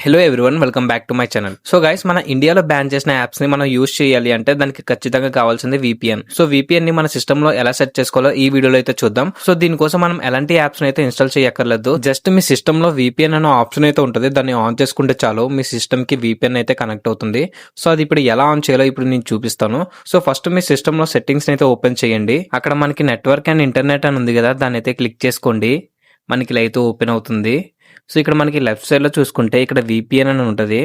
Hello everyone, welcome back to my channel. So guys, మన ఇండియాలో ban చేసిన apps ని మనం యూజ్ చేయాలి అంటే దానికి ఖచ్చితంగా కావాల్సింది VPN. సో VPN ని మన సిస్టమ్ లో ఎలా సెట్ చేసుకోవాలో ఈ వీడియోలో అయితే చూద్దాం. సో దీనికోసం మనం ఎలాంటి యాప్స్ అయితే ఇన్స్టాల్ చేయక్కర్లేదు. జస్ట్ మీ సిస్టమ్ లో VPN అనే ఆప్షన్ అయితే ఉంటుంది. దాన్ని ఆన్ చేసుకుంటే చాలు మీ సిస్టమ్ కి VPN అయితే కనెక్ట్ అవుతుంది. సో అది ఇప్పుడు ఎలా ఆన్ చేయాలో ఇప్పుడు నేను చూపిస్తాను. సో ఫస్ట్ మీ సిస్టమ్ లో సెట్టింగ్స్ అయితే ఓపెన్ చేయండి. అక్కడ మనకి నెట్వర్క్ అండ్ ఇంటర్నెట్ అని ఉంది కదా, దాన్ని అయితే క్లిక్ చేసుకోండి. మనకి ఇలా అయితే ఓపెన్ అవుతుంది. సో ఇక్కడ మనకి లెఫ్ట్ సైడ్ లో చూసుకుంటే ఇక్కడ VPN అని ఉంటుంది.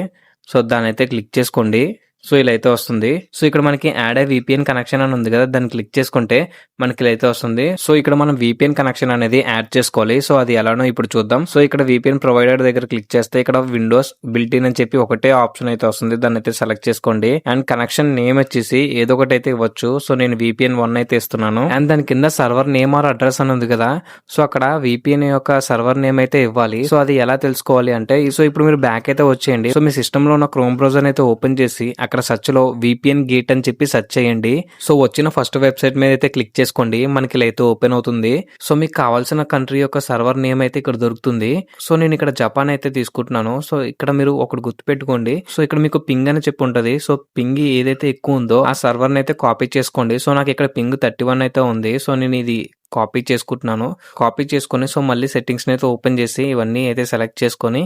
సో దాన్ని అయితే క్లిక్ చేసుకోండి. సో ఇలా అయితే వస్తుంది. సో ఇక్కడ మనకి యాడ్ ఏ VPN కనెక్షన్ అని ఉంది కదా, దాన్ని క్లిక్ చేసుకుంటే మనకి ఇలా అయితే వస్తుంది. సో ఇక్కడ మనం VPN కనెక్షన్ అనేది యాడ్ చేసుకోవాలి. సో అది ఎలానో ఇప్పుడు చూద్దాం. సో ఇక్కడ VPN ప్రొవైడర్ దగ్గర క్లిక్ చేస్తే ఇక్కడ విండోస్ బిల్ట్ ఇన్ అని చెప్పి ఒకటే ఆప్షన్ అయితే వస్తుంది. దాన్ని అయితే సెలెక్ట్ చేసుకోండి. అండ్ కనెక్షన్ నేమ్ వచ్చేసి ఏదో ఒకటి అయితే ఇవ్వచ్చు. సో నేను VPN 1 అయితే ఇస్తున్నాను. అండ్ దాని కింద సర్వర్ నేమ్ ఆర్ అడ్రస్ అని ఉంది కదా, సో అక్కడ VPN యొక్క సర్వర్ నేమ్ అయితే ఇవ్వాలి. సో అది ఎలా తెలుసుకోవాలి అంటే, సో ఇప్పుడు మీరు బ్యాక్ అయితే వచ్చేయండి. సో మీ సిస్టమ్ లో ఉన్న క్రోమ్ బ్రౌజర్ అయితే ఓపెన్ చేసి అక్కడ సెర్చ్ లో VPN గేట్ అని చెప్పి సెర్చ్ చేయండి. సో వచ్చిన ఫస్ట్ వెబ్సైట్ మీద అయితే క్లిక్ చేసుకోండి. మనకి ఇలా అయితే ఓపెన్ అవుతుంది. సో మీకు కావాల్సిన కంట్రీ యొక్క సర్వర్ నేమ్ అయితే ఇక్కడ దొరుకుతుంది. సో నేను ఇక్కడ జపాన్ అయితే తీసుకుంటున్నాను. సో ఇక్కడ మీరు ఒకటి గుర్తు పెట్టుకోండి. సో ఇక్కడ మీకు పింగ్ అని చెప్పి ఉంటది. సో పింగ్ ఏదైతే ఎక్కువ ఉందో ఆ సర్వర్ అయితే కాపీ చేసుకోండి. సో నాకు ఇక్కడ పింగ్ 31 అయితే ఉంది. సో నేను ఇది కాపీ చేసుకుంటున్నాను. కాపీ చేసుకొని సో మళ్ళీ సెట్టింగ్స్ అయితే ఓపెన్ చేసి ఇవన్నీ అయితే సెలెక్ట్ చేసుకొని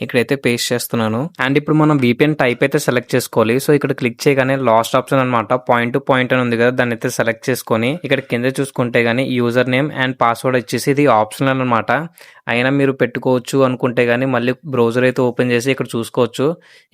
ఇక్కడైతే పేస్ట్ చేస్తున్నాను. అండ్ ఇప్పుడు మనం VPN టైప్ అయితే సెలెక్ట్ చేసుకోవాలి. సో ఇక్కడ క్లిక్ చేయగానే లాస్ట్ ఆప్షన్ అనమాట, పాయింట్ టు పాయింట్ అని ఉంది కదా, దాన్ని అయితే సెలెక్ట్ చేసుకొని ఇక్కడ కింద చూసుకుంటే గానీ యూజర్ నేమ్ అండ్ పాస్వర్డ్ వచ్చేసి ఇది ఆప్షనల్ అనమాట. అయినా మీరు పెట్టుకోవచ్చు అనుకుంటే గానీ మళ్ళీ బ్రౌజర్ అయితే ఓపెన్ చేసి ఇక్కడ చూసుకోవచ్చు.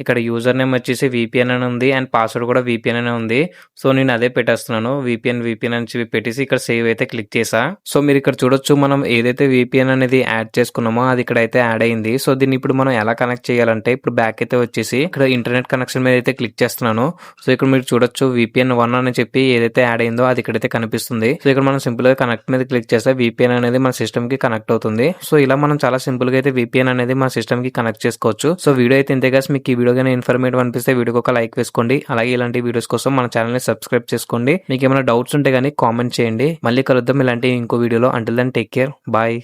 ఇక్కడ యూజర్ నేమ్ వచ్చేసి VPN అని ఉంది అండ్ పాస్వర్డ్ కూడా VPN అనే ఉంది. సో నేను అదే పెట్టేస్తున్నాను. VPN అని చెప్పి పెట్టేసి ఇక్కడ సేవ్ అయితే క్లిక్ చేసా. సో మీరు ఇక్కడ చూడొచ్చు, మనం ఏదైతే VPN అనేది యాడ్ చేసుకున్నామో అది ఇక్కడ అయితే యాడ్ అయింది. సో దీన్ని ఇప్పుడు మనం ఎలా కనెక్ట్ చేయాలంటే, ఇప్పుడు బ్యాక్ అయితే వచ్చేసి ఇక్కడ ఇంటర్నెట్ కనెక్షన్ మీద అయితే క్లిక్ చేస్తున్నాను. సో ఇక్కడ మీరు చూడొచ్చు VPN 1 అని చెప్పి ఏదైతే యాడ్ అయిందో అది ఇక్కడైతే కనిపిస్తుంది. సో ఇక్కడ మనం సింపుల్ గా కనెక్ట్ మీద క్లిక్ చేస్తే VPN అనేది మన సిస్టమ్ కి కనెక్ట్ అవుతుంది. సో ఇలా మనం చాలా సింపుల్ గా అయితే VPN అనేది మన సిస్టమ్ కి కనెక్ట్ చేసుకోవచ్చు. సో వీడియో అయితే ఇంతే గాయ్స్. మీకు ఈ వీడియో గానీ ఇన్ఫర్మేటివ్ అనిపిస్తే వీడియోకి ఒక లైక్ వేసుకోండి. అలాగే ఇలాంటి వీడియోస్ కోసం మన ఛానల్ ని సబ్స్క్రైబ్ చేసుకోండి. మీకు ఏమైనా డౌట్స్ ఉంటే గానీ కామెంట్ చేయండి. మళ్ళీ కలుద్దాం ఇలాంటి ఇంకో వీడియోలో. Until then take care, bye.